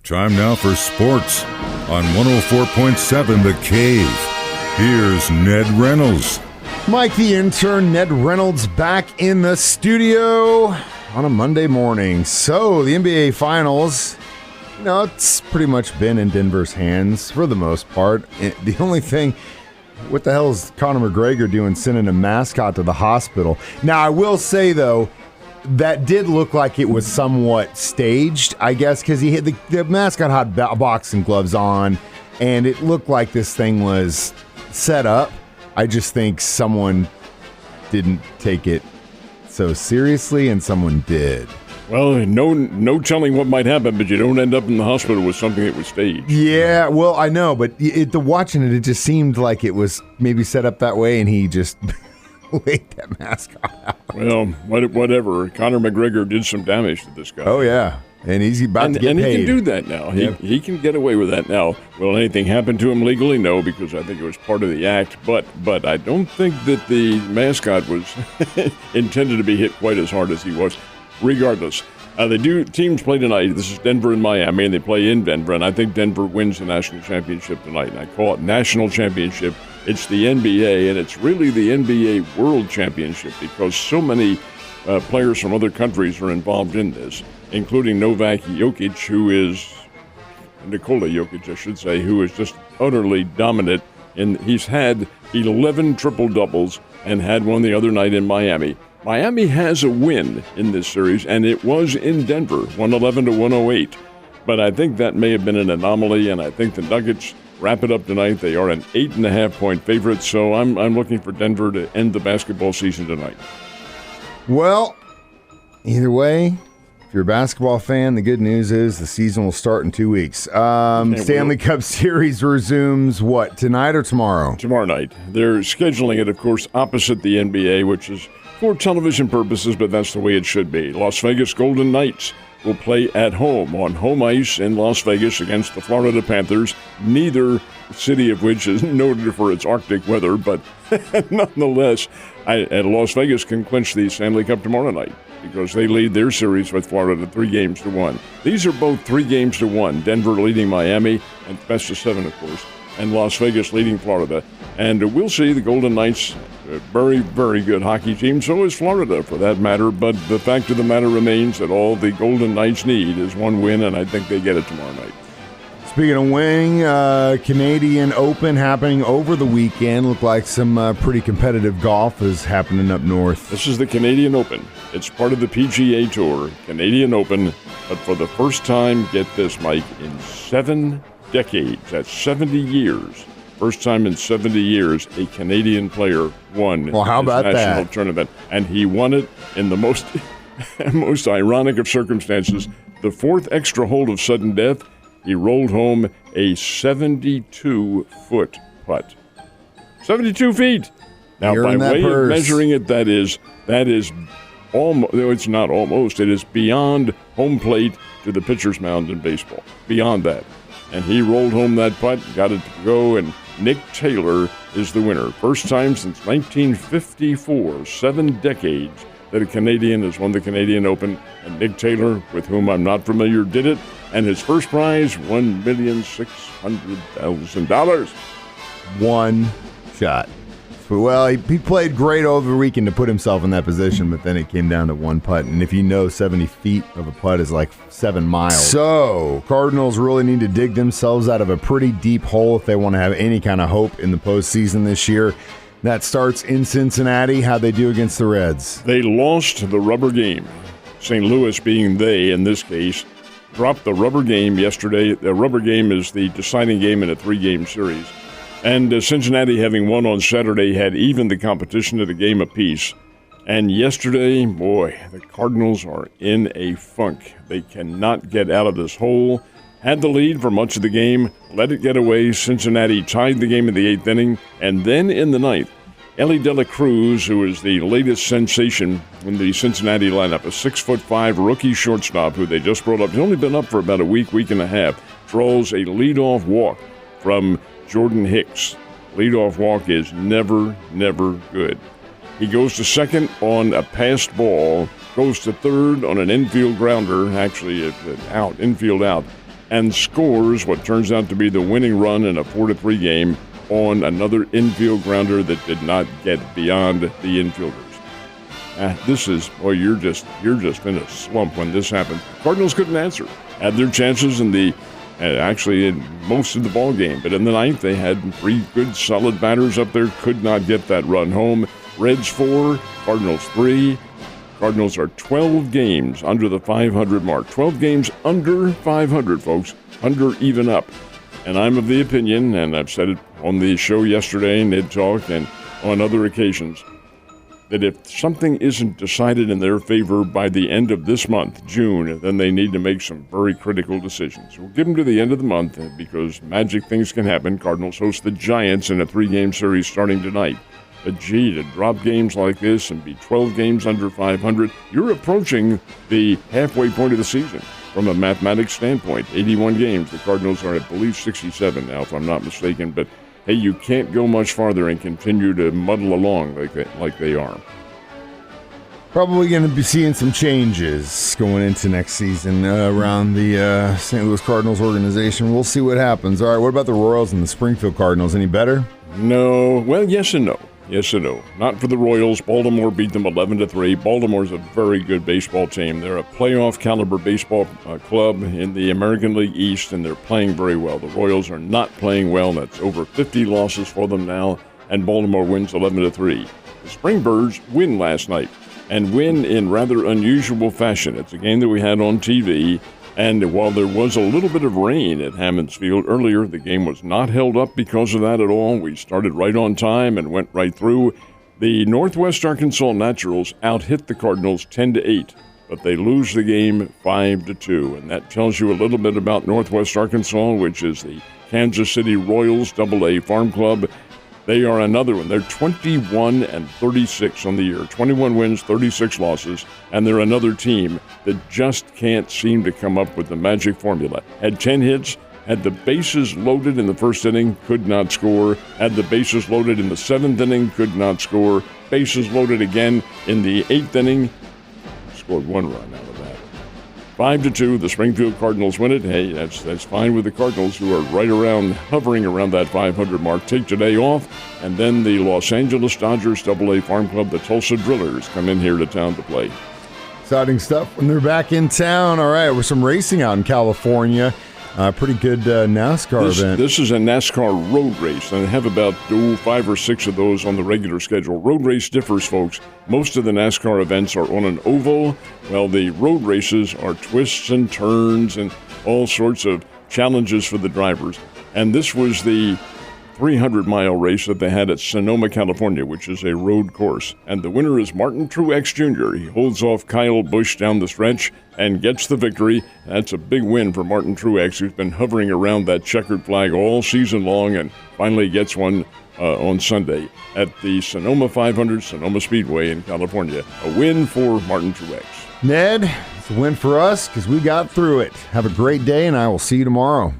Time now for sports on 104.7 The Cave. Here's Ned Reynolds. Mike the Intern, Ned Reynolds back in the studio on a Monday morning. So the NBA Finals, it's pretty much been in Denver's hands for the most part. The only thing, what the hell is Conor McGregor doing sending a mascot to the hospital? Now, I will say, though, that did look like it was somewhat staged, I guess, because he had the mascot had boxing gloves on, and it looked like this thing was set up. I just think someone didn't take it so seriously, and someone did. Well, no telling what might happen, but you don't end up in the hospital with something that was staged. Yeah, well, I know, but watching it just seemed like it was maybe set up that way, and he just laid that mascot out. Well, whatever. Conor McGregor did some damage to this guy. Oh, yeah. And he's about to get paid. And he can do that now. He can get away with that now. Will anything happen to him legally? No, because I think it was part of the act. But I don't think that the mascot was intended to be hit quite as hard as he was. Regardless, teams play tonight. This is Denver and Miami, and they play in Denver. And I think Denver wins the national championship tonight. And I call it national championship. It's the NBA, and it's really the NBA World Championship because so many players from other countries are involved in this, including Nikola Jokic, I should say, who is just utterly dominant. And he's had 11 triple-doubles and had one the other night in Miami. Miami has a win in this series, and it was in Denver, 111-108. But I think that may have been an anomaly, and I think the Nuggets wrap it up tonight. They are an 8.5-point favorite, so I'm looking for Denver to end the basketball season tonight. Well, either way, if you're a basketball fan, the good news is the season will start in 2 weeks. Stanley Cup Series resumes, tonight or tomorrow? Tomorrow night. They're scheduling it, of course, opposite the NBA, which is for television purposes, but that's the way it should be. Las Vegas Golden Knights will play at home on home ice in Las Vegas against the Florida Panthers, neither city of which is noted for its Arctic weather, but nonetheless, Las Vegas can clinch the Stanley Cup tomorrow night because they lead their series with Florida 3-1. These are both 3-1. Denver leading Miami, and best of 7, of course, and Las Vegas leading Florida. And we'll see the Golden Knights, a very, very good hockey team. So is Florida, for that matter. But the fact of the matter remains that all the Golden Knights need is one win, and I think they get it tomorrow night. Speaking of winning, Canadian Open happening over the weekend. Looked like some pretty competitive golf is happening up north. This is the Canadian Open. It's part of the PGA Tour, Canadian Open. But for the first time, get this, Mike, in 7 decades, that's 70 years. First time in 70 years, a Canadian player won national tournament. And he won it in the most ironic of circumstances. The 4th extra hole of sudden death, he rolled home a 72-foot putt. 72 feet! Now, by way of measuring it, that is almost, it's not almost, it is beyond home plate to the pitcher's mound in baseball. Beyond that. And he rolled home that putt, got it to go, and Nick Taylor is the winner. First time since 1954, 7 decades, that a Canadian has won the Canadian Open. And Nick Taylor, with whom I'm not familiar, did it. And his first prize, $1,600,000. One shot. Well, he played great over the weekend to put himself in that position, but then it came down to one putt. And if you know 70 feet of a putt is like 7 miles. So, Cardinals really need to dig themselves out of a pretty deep hole if they want to have any kind of hope in the postseason this year. That starts in Cincinnati. How'd they do against the Reds? They lost the rubber game. St. Louis, being they in this case, dropped the rubber game yesterday. The rubber game is the deciding game in a 3-game series. And Cincinnati, having won on Saturday, had even the competition at a game apiece. And yesterday, boy, the Cardinals are in a funk. They cannot get out of this hole. Had the lead for much of the game, let it get away. Cincinnati tied the game in the 8th inning. And then in the 9th, Ellie De La Cruz, who is the latest sensation in the Cincinnati lineup, a 6'5" rookie shortstop who they just brought up. He's only been up for about a week and a half. Draws a leadoff walk from Jordan Hicks. Leadoff walk is never good. He goes to second on a passed ball, goes to third on an infield grounder, actually infield out, and scores what turns out to be the winning run in a 4-3 game on another infield grounder that did not get beyond the infielders. This is, boy, you're just in a slump when this happens. Cardinals couldn't answer. Had their chances actually in most of the ball game, but in the ninth they had 3 good solid batters up there, could not get that run home. Reds 4, Cardinals 3. Cardinals are 12 games under the 500 mark. 12 games under 500, folks, under even up. And I'm of the opinion, and I've said it on the show yesterday, Ned Talk, and on other occasions, that if something isn't decided in their favor by the end of this month, June, then they need to make some very critical decisions. We'll give them to the end of the month because magic things can happen. Cardinals host the Giants in a 3-game series starting tonight. But gee, to drop games like this and be 12 games under 500, you're approaching the halfway point of the season from a mathematics standpoint. 81 games. The Cardinals are, I believe, 67 now, if I'm not mistaken. But hey, you can't go much farther and continue to muddle along like they are. Probably going to be seeing some changes going into next season around the St. Louis Cardinals organization. We'll see what happens. All right, what about the Royals and the Springfield Cardinals? Any better? No. Well, yes and no. Yes and no. Not for the Royals. Baltimore beat them 11-3. Baltimore's a very good baseball team. They're a playoff caliber baseball club in the American League East, and they're playing very well. The Royals are not playing well. That's over 50 losses for them now, and Baltimore wins 11-3. The Springbirds win last night, and win in rather unusual fashion. It's a game that we had on TV. And while there was a little bit of rain at Hammons Field earlier, the game was not held up because of that at all. We started right on time and went right through. The Northwest Arkansas Naturals out-hit the Cardinals 10-8, but they lose the game 5-2. And that tells you a little bit about Northwest Arkansas, which is the Kansas City Royals AA Farm Club. They are another one. They're 21-36 on the year. 21 wins, 36 losses, and they're another team that just can't seem to come up with the magic formula. Had 10 hits, had the bases loaded in the first inning, could not score. Had the bases loaded in the 7th inning, could not score. Bases loaded again in the 8th inning, scored 1 run out of that. 5-2, the Springfield Cardinals win it. Hey, that's fine with the Cardinals, who are hovering around that 500 mark. Take today off, and then the Los Angeles Dodgers AA Farm Club, the Tulsa Drillers, come in here to town to play. Exciting stuff when they're back in town. All right, with some racing out in California. Pretty good NASCAR event. This is a NASCAR road race, and they have about 5 or 6 of those on the regular schedule. Road race differs, folks. Most of the NASCAR events are on an oval. Well, the road races are twists and turns and all sorts of challenges for the drivers. And this was the 300-mile race that they had at Sonoma, California, which is a road course. And the winner is Martin Truex Jr. He holds off Kyle Busch down the stretch and gets the victory. That's a big win for Martin Truex, who's been hovering around that checkered flag all season long and finally gets one on Sunday at the Sonoma 500 Sonoma Speedway in California. A win for Martin Truex. Ned, it's a win for us because we got through it. Have a great day, and I will see you tomorrow.